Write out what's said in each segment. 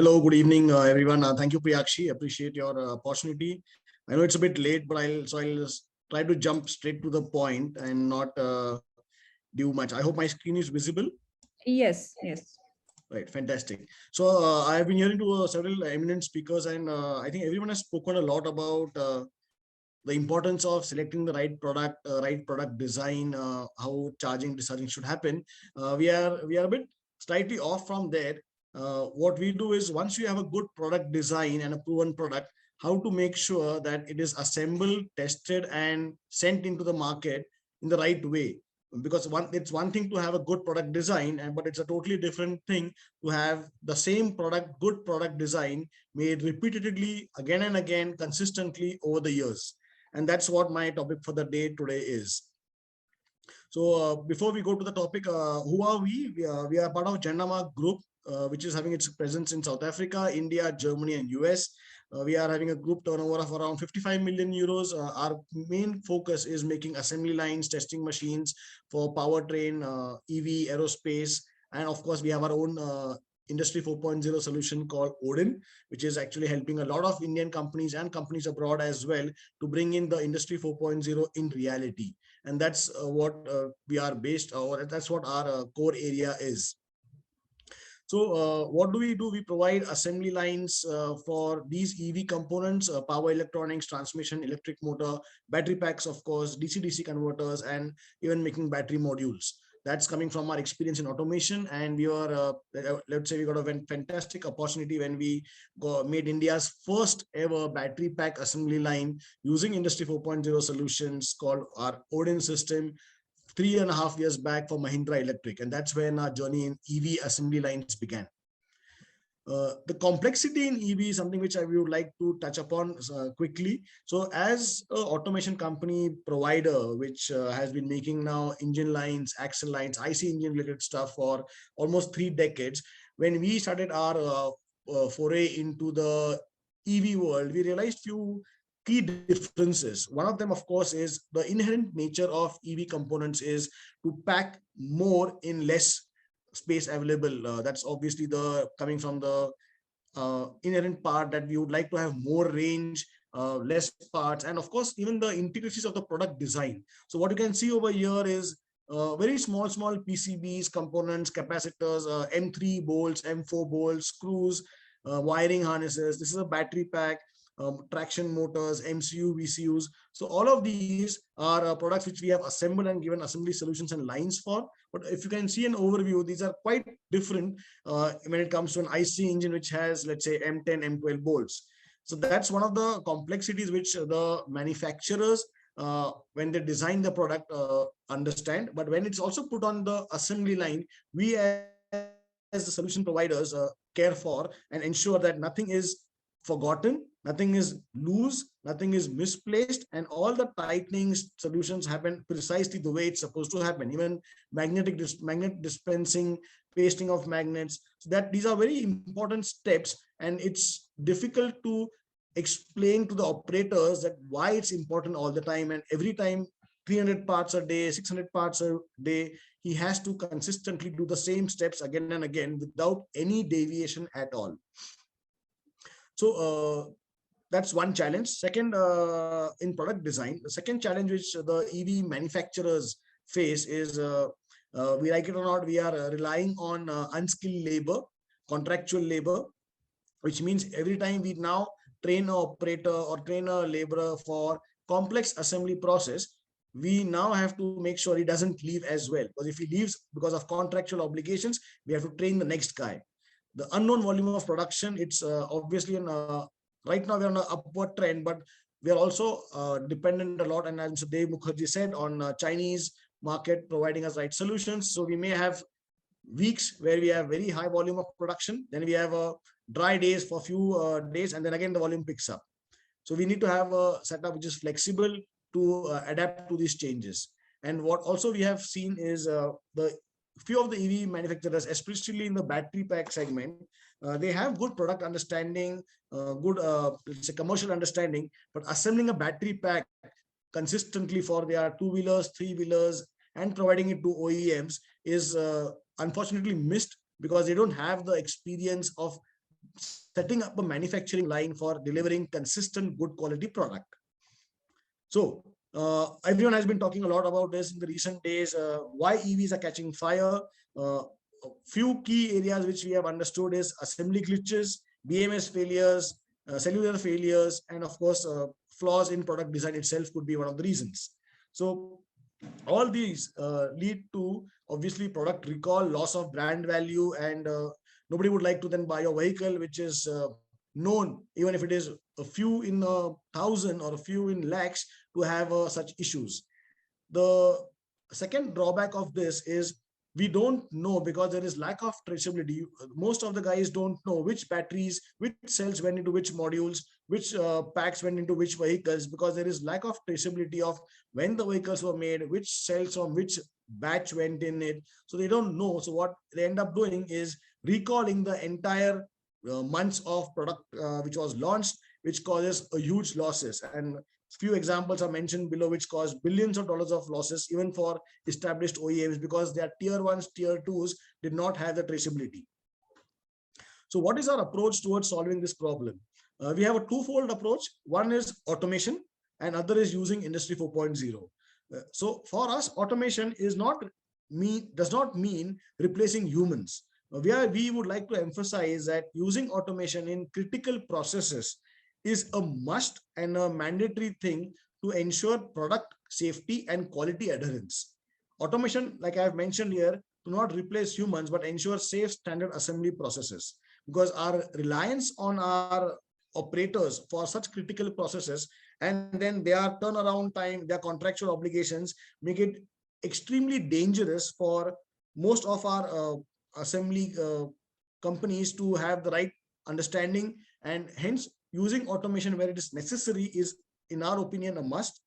Hello, good evening, everyone. Thank you, Priyakshi. Appreciate your opportunity. I know it's a bit late, but I'll try to jump straight to the point and not do much. I hope my screen is visible. Yes, yes. Right, fantastic. So I've been hearing to several eminent speakers, and I think everyone has spoken a lot about the importance of selecting the right product design, how charging, discharging should happen. We are a bit slightly off from there. What we do is once you have a good product design and a proven product, how to make sure that it is assembled, tested, and sent into the market in the right way. Because it's one thing to have a good product design, but it's a totally different thing to have the same product, good product design made repeatedly again and again consistently over the years. And that's what my topic for the day today is. So before we go to the topic, who are we? We are part of Gendermark Group, which is having its presence in South Africa, India, Germany, and US. We are having a group turnover of around 55 million euros. Our main focus is making assembly lines, testing machines for powertrain, EV, aerospace, and of course, we have our own Industry 4.0 solution called Odin, which is actually helping a lot of Indian companies and companies abroad as well to bring in the Industry 4.0 in reality. And that's what we are based, or that's what our core area is. So what do? We provide assembly lines for these EV components, power electronics, transmission, electric motor, battery packs, of course, DC-DC converters, and even making battery modules. That's coming from our experience in automation. And we are, let's say we got a fantastic opportunity when we made India's first ever battery pack assembly line using Industry 4.0 solutions called our Odin system, 3.5 years back for Mahindra Electric. And that's when our journey in EV assembly lines began. The complexity in EV is something which I would like to touch upon quickly. So as an automation company provider, which has been making now engine lines, axle lines, IC engine related stuff for almost 3 decades, when we started our foray into the EV world, we realized few key differences. One of them, of course, is the inherent nature of EV components is to pack more in less space available. That's obviously the coming from the inherent part that we would like to have more range, less parts, and of course, even the intricacies of the product design. So what you can see over here is very small PCBs, components, capacitors, M3 bolts, M4 bolts, screws, wiring harnesses. This is a battery pack, traction motors, MCU, VCUs. So all of these are products which we have assembled and given assembly solutions and lines for. But if you can see an overview, these are quite different when it comes to an IC engine, which has, let's say, M10, M12 bolts. So that's one of the complexities which the manufacturers, when they design the product, understand. But when it's also put on the assembly line, we as the solution providers care for and ensure that nothing is forgotten, nothing is loose, nothing is misplaced, and all the tightening solutions happen precisely the way it's supposed to happen. Even magnet dispensing, pasting of magnets, so that these are very important steps, and it's difficult to explain to the operators that why it's important all the time, and every time 300 parts a day, 600 parts a day, he has to consistently do the same steps again and again without any deviation at all. So that's one challenge. Second, in product design, the second challenge which the EV manufacturers face is, we like it or not, we are relying on unskilled labor, contractual labor, which means every time we now train an operator or train a laborer for complex assembly process, we now have to make sure he doesn't leave as well. Because if he leaves because of contractual obligations, we have to train the next guy. The unknown volume of production, it's obviously right now we're on an upward trend, but we are also dependent a lot, and as Dave Mukherjee said, on Chinese market providing us right solutions. So we may have weeks where we have very high volume of production, then we have dry days for a few days, and then again the volume picks up. So we need to have a setup which is flexible to adapt to these changes. And what also we have seen is the few of the EV manufacturers, especially in the battery pack segment, they have good product understanding, good let's say commercial understanding, but assembling a battery pack consistently for their two-wheelers, three-wheelers, and providing it to OEMs is unfortunately missed, because they don't have the experience of setting up a manufacturing line for delivering consistent, good quality product. So everyone has been talking a lot about this in the recent days, why EVs are catching fire. A few key areas which we have understood is assembly glitches, BMS failures, cellular failures, and of course, flaws in product design itself could be one of the reasons. So all these lead to obviously product recall, loss of brand value, and nobody would like to then buy a vehicle which is known, even if it is a few in a thousand or a few in lakhs, to have such issues. The second drawback of this is we don't know, because there is lack of traceability. Most of the guys don't know which batteries, which cells went into which modules, which packs went into which vehicles, because there is lack of traceability of when the vehicles were made, which cells from which batch went in it. So they don't know. So what they end up doing is recalling the entire months of product which was launched, which causes a huge losses. And few examples are mentioned below, which cause billions of dollars of losses even for established OEMs, because their tier ones, tier twos did not have the traceability. So what is our approach towards solving this problem? We have a twofold approach. One is automation, and other is using Industry 4.0. So for us, automation does not mean replacing humans. We would like to emphasize that using automation in critical processes is a must and a mandatory thing to ensure product safety and quality adherence. Automation, like I have mentioned here, do not replace humans, but ensure safe standard assembly processes, because our reliance on our operators for such critical processes, and then their turnaround time, their contractual obligations, make it extremely dangerous for most of our assembly companies to have the right understanding, and hence using automation where it is necessary is, in our opinion, a must.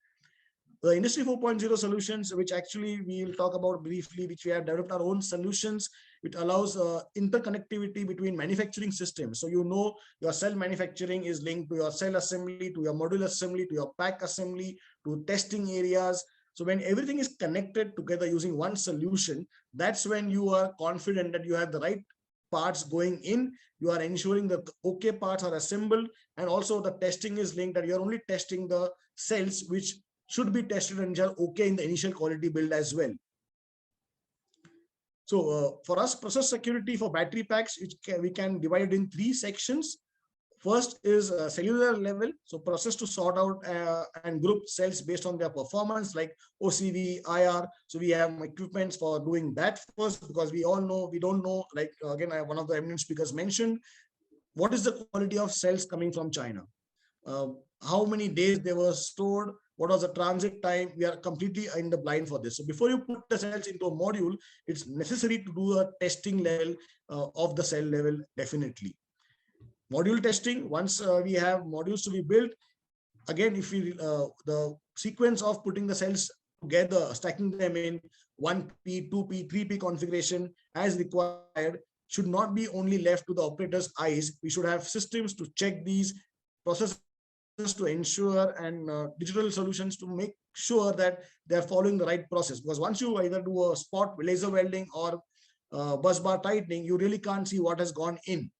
The Industry 4.0 solutions, which actually we will talk about briefly, which we have developed our own solutions, which allows interconnectivity between manufacturing systems. So you know your cell manufacturing is linked to your cell assembly, to your module assembly, to your pack assembly, to testing areas. So when everything is connected together using one solution, that's when you are confident that you have the right parts going in, you are ensuring the okay parts are assembled, and also the testing is linked, that you're only testing the cells which should be tested and are okay in the initial quality build as well. So for us, process security for battery packs, we can divide it in 3 sections. First is cellular level. So process to sort out and group cells based on their performance, like OCV, IR. So we have equipments for doing that first, because we don't know, like again, one of the eminent speakers mentioned, what is the quality of cells coming from China? How many days they were stored? What was the transit time? We are completely in the blind for this. So before you put the cells into a module, it's necessary to do a testing level of the cell level, definitely. Module testing, once we have modules to be built, again, if we the sequence of putting the cells together, stacking them in 1P, 2P, 3P configuration as required, should not be only left to the operator's eyes. We should have systems to check these processes, to ensure, and digital solutions to make sure that they are following the right process. Because once you either do a spot laser welding or bus bar tightening, you really can't see what has gone in.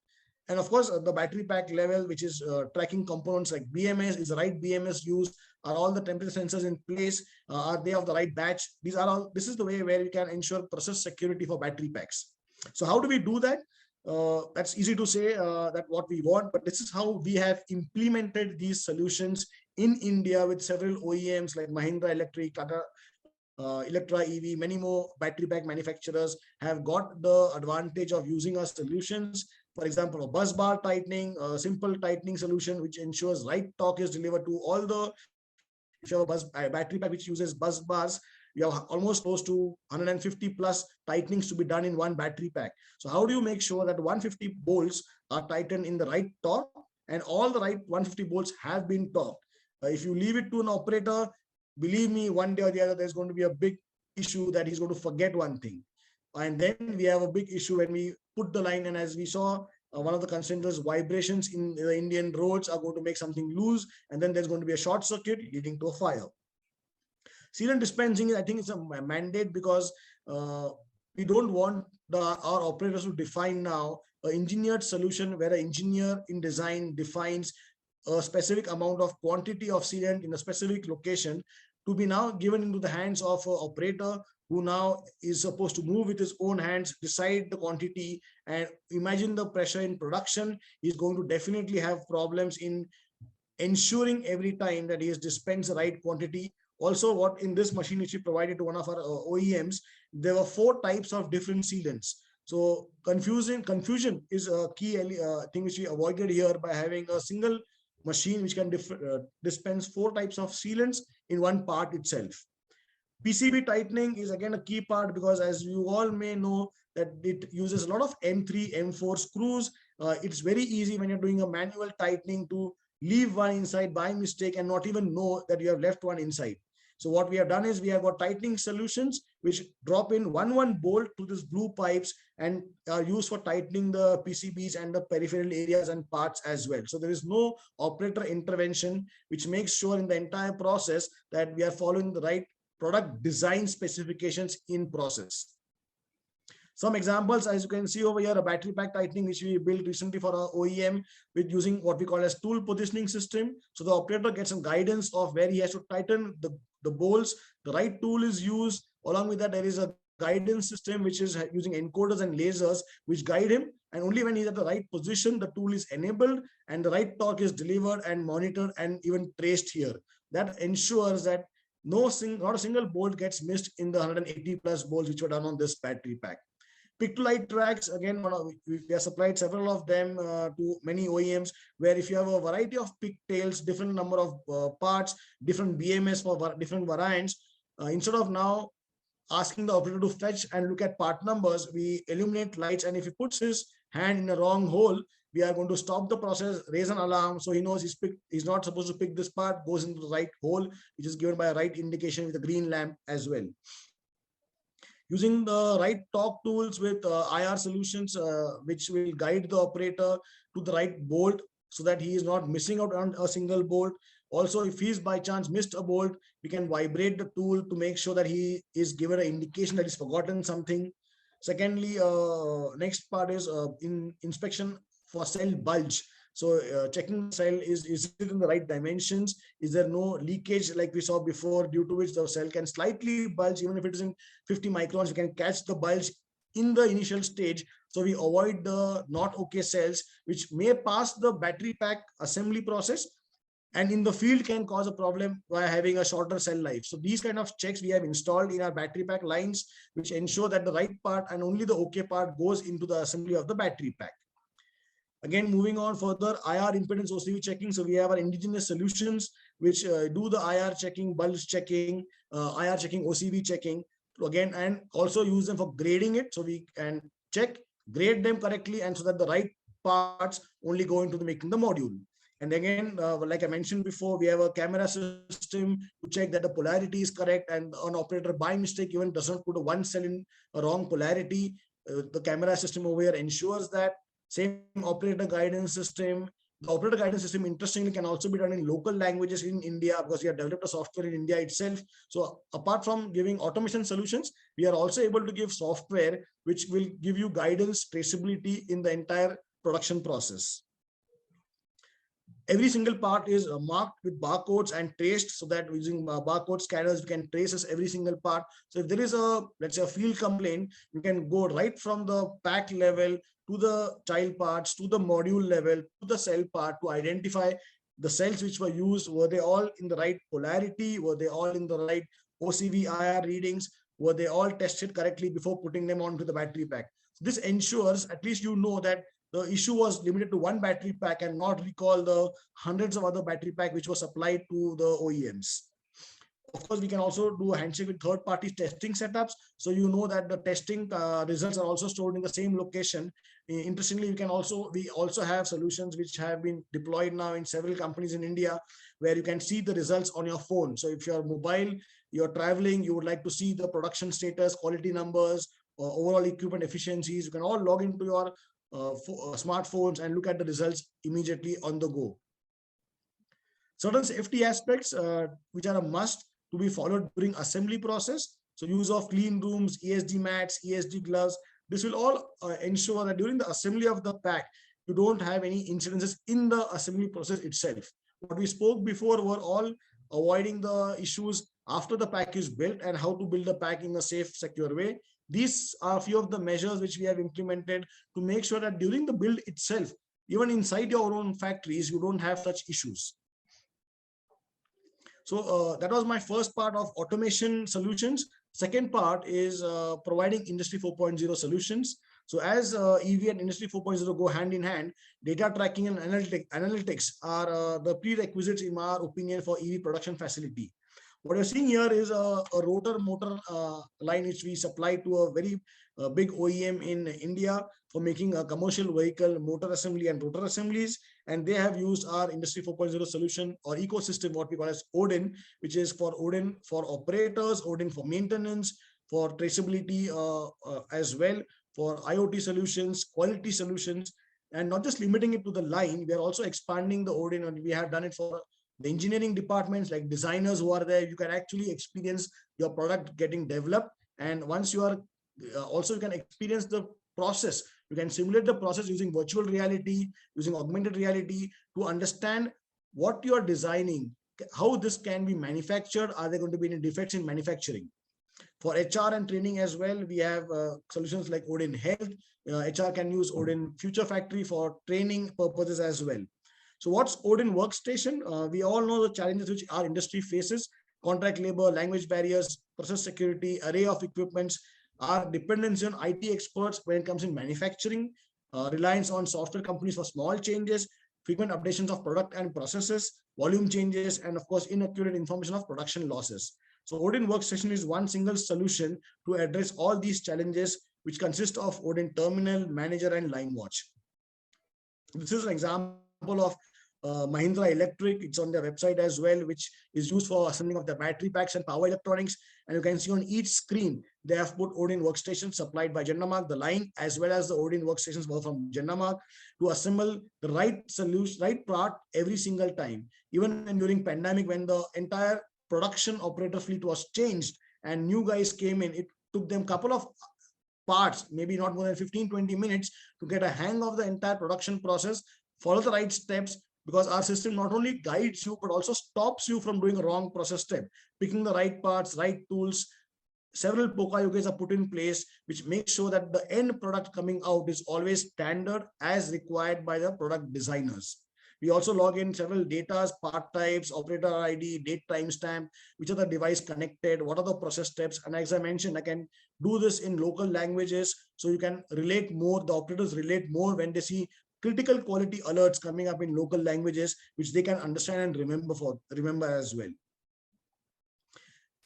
And of course, the battery pack level, which is tracking components like BMS, is the right BMS used? Are all the temperature sensors in place? Are they of the right batch? This is the way where you can ensure process security for battery packs. So how do we do that? That's easy to say that what we want, but this is how we have implemented these solutions in India with several OEMs like Mahindra Electric, Tata Electra EV, many more battery pack manufacturers have got the advantage of using our solutions. For example, a bus bar tightening, a simple tightening solution which ensures right torque is delivered to all the, if you have a battery pack which uses bus bars, you have almost close to 150 plus tightenings to be done in one battery pack. So how do you make sure that 150 bolts are tightened in the right torque, and all the right 150 bolts have been torqued? If you leave it to an operator, believe me, one day or the other, there's going to be a big issue that he's going to forget one thing. And then we have a big issue when we put the line, and as we saw, one of the constraints, vibrations in the Indian roads are going to make something loose, and then there's going to be a short circuit leading to a fire. Sealant dispensing, I think it's a mandate, because we don't want our operators to define now an engineered solution where an engineer in design defines a specific amount of quantity of sealant in a specific location to be now given into the hands of an operator who now is supposed to move with his own hands, decide the quantity, and imagine the pressure in production. He's going to definitely have problems in ensuring every time that he has dispensed the right quantity. Also, what in this machine which we provided to one of our OEMs, there were 4 types of different sealants. So confusion is a key thing which we avoided here by having a single machine which can dispense 4 types of sealants in one part itself. PCB tightening is again a key part because, as you all may know, that it uses a lot of M3, M4 screws. It's very easy when you're doing a manual tightening to leave one inside by mistake and not even know that you have left one inside. So what we have done is we have got tightening solutions which drop in one bolt to these blue pipes and are used for tightening the PCBs and the peripheral areas and parts as well. So there is no operator intervention, which makes sure in the entire process that we are following the right product design specifications in process. Some examples, as you can see over here, a battery pack tightening, which we built recently for our OEM with using what we call as tool positioning system. So the operator gets some guidance of where he has to tighten the bolts. The right tool is used. Along with that, there is a guidance system, which is using encoders and lasers, which guide him. And only when he's at the right position, the tool is enabled and the right torque is delivered and monitored and even traced here. That ensures that not a single bolt gets missed in the 180 plus bolts which were done on this battery pack. Pick-to-light tracks, again, we have supplied several of them to many OEMs, where if you have a variety of pigtails, different number of parts, different BMS for different variants, instead of now asking the operator to fetch and look at part numbers, we illuminate lights, and if he puts his hand in the wrong hole, we are going to stop the process, raise an alarm, so he knows he's not supposed to pick this part, goes into the right hole, which is given by a right indication with a green lamp as well. Using the right torque tools with IR solutions, which will guide the operator to the right bolt so that he is not missing out on a single bolt. Also, if he's by chance missed a bolt, we can vibrate the tool to make sure that he is given an indication that he's forgotten something. Secondly, next part is inspection for cell bulge. So checking cell, is it in the right dimensions? Is there no leakage like we saw before, due to which the cell can slightly bulge? Even if it is in 50 microns, we can catch the bulge in the initial stage. So we avoid the not okay cells, which may pass the battery pack assembly process and in the field can cause a problem by having a shorter cell life. So these kind of checks we have installed in our battery pack lines, which ensure that the right part and only the okay part goes into the assembly of the battery pack. Again, moving on further, IR impedance OCV checking. So we have our indigenous solutions which do the IR checking, bulge checking, IR checking, OCV checking. Again, and also use them for grading it. So we can check, grade them correctly, and so that the right parts only go into making the module. And again, like I mentioned before, we have a camera system to check that the polarity is correct, and an operator by mistake even doesn't put one cell in a wrong polarity. The camera system over here ensures that. Same operator guidance system. The operator guidance system, interestingly, can also be done in local languages in India because we have developed a software in India itself. So apart from giving automation solutions, we are also able to give software which will give you guidance, traceability in the entire production process. Every single part is marked with barcodes and traced, so that using barcode scanners, we can trace every single part. So if there is let's say a field complaint, you can go right from the pack level to the child parts, to the module level, to the cell part to identify the cells which were used. Were they all in the right polarity? Were they all in the right OCV IR readings? Were they all tested correctly before putting them onto the battery pack? So this ensures at least you know that the issue was limited to one battery pack and not recall the hundreds of other battery pack which was supplied to the OEMs. Of course, we can also do a handshake with third-party testing setups. So you know that the testing results are also stored in the same location. Interestingly, we also have solutions which have been deployed now in several companies in India, where you can see the results on your phone. So if you're mobile, you're traveling, you would like to see the production status, quality numbers, overall equipment efficiencies, you can all log into your smartphones and look at the results immediately on the go. Certain safety aspects which are a must to be followed during assembly process. So use of clean rooms, ESD mats, ESD gloves, This will all ensure that during the assembly of the pack, you don't have any incidences in the assembly process itself. What we spoke before were all avoiding the issues after the pack is built and how to build the pack in a safe, secure way. These are a few of the measures which we have implemented to make sure that during the build itself, even inside your own factories, you don't have such issues. So that was my first part of automation solutions. Second part is providing Industry 4.0 solutions. So as EV and Industry 4.0 go hand in hand, data tracking and analytics are the prerequisites, in our opinion, for EV production facility. What you're seeing here is a rotor motor line which we supply to a very big OEM in India for making a commercial vehicle motor assembly and rotor assemblies. And they have used our Industry 4.0 solution or ecosystem, what we call as Odin, which is for Odin for operators, Odin for maintenance, for traceability as well, for IoT solutions, quality solutions, and not just limiting it to the line. We are also expanding the Odin, and we have done it for the engineering departments, like designers who are there. You can actually experience your product getting developed. And once you are also, you can experience the process. You can simulate the process using virtual reality, using augmented reality to understand what you are designing, how this can be manufactured. Are there going to be any defects in manufacturing? For HR and training as well, we have solutions like Odin Health. HR can use Odin Future Factory for training purposes as well. So what's Odin Workstation? We all know the challenges which our industry faces: contract labor, language barriers, process security, array of equipments, our dependency on IT experts when it comes in manufacturing, reliance on software companies for small changes, frequent updations of product and processes, volume changes, and of course, inaccurate information of production losses. So Odin Workstation is one single solution to address all these challenges, which consist of Odin Terminal, Manager, and Line Watch. This is an example of Mahindra Electric. It's on their website as well, which is used for assembling of the battery packs and power electronics. And you can see on each screen, they have put Odin Workstation supplied by Gennamark, the line, as well as the Odin Workstations were from Gennamark, to assemble the right solution, right part every single time. Even during pandemic, when the entire production operator fleet was changed and new guys came in, it took them a couple of parts, maybe not more than 15-20 minutes, to get a hang of the entire production process, follow the right steps, because our system not only guides you, but also stops you from doing a wrong process step, picking the right parts, right tools. Several POCA are put in place, which makes sure that the end product coming out is always standard as required by the product designers. We also log in several data, part types, operator ID, date timestamp, which are the device connected, what are the process steps. And as I mentioned, I can do this in local languages, so you can relate more, the operators relate more when they see critical quality alerts coming up in local languages, which they can understand and remember as well.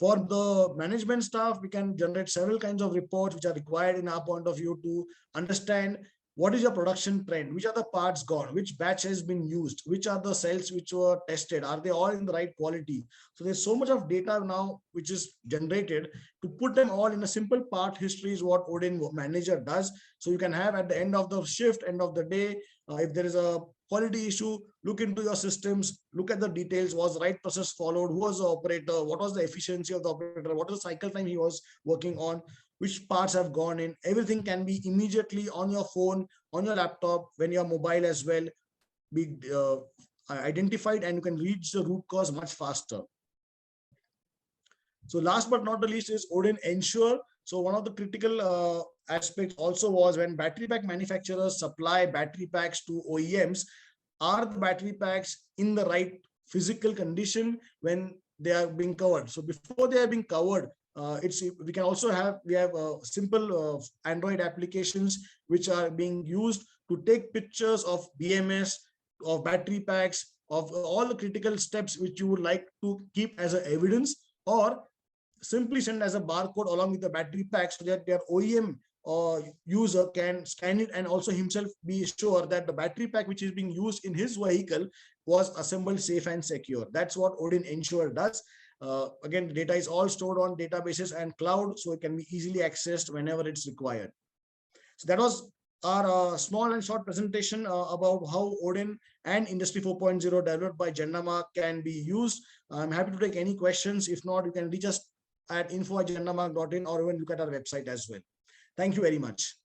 For the management staff, we can generate several kinds of reports which are required in our point of view to understand what is your production trend, which are the parts gone, which batch has been used, which are the cells which were tested, are they all in the right quality. So there's so much of data now which is generated. To put them all in a simple part history is what Odin Manager does. So you can have at the end of the shift, end of the day, if there is a quality issue, look into your systems, look at the details. Was the right process followed? Who was the operator? What was the efficiency of the operator? What was the cycle time he was working on? Which parts have gone in? Everything can be immediately on your phone, on your laptop, when you're mobile as well, be identified, and you can reach the root cause much faster. So last but not the least is Odin Ensure. So one of the critical aspects also was when battery pack manufacturers supply battery packs to OEMs, are the battery packs in the right physical condition when they are being covered? So before they are being covered, we have simple Android applications which are being used to take pictures of BMS, of battery packs, of all the critical steps which you would like to keep as a evidence, or simply send as a barcode along with the battery pack, so that their OEM user can scan it and also himself be sure that the battery pack which is being used in his vehicle was assembled safe and secure. That's what Odin Ensure does. Again, the data is all stored on databases and cloud, so it can be easily accessed whenever it's required. So that was our small and short presentation about how Odin and Industry 4.0 developed by Gennamark can be used. I'm happy to take any questions. If not, you can reach us at info@gennamark.in or even look at our website as well. Thank you very much.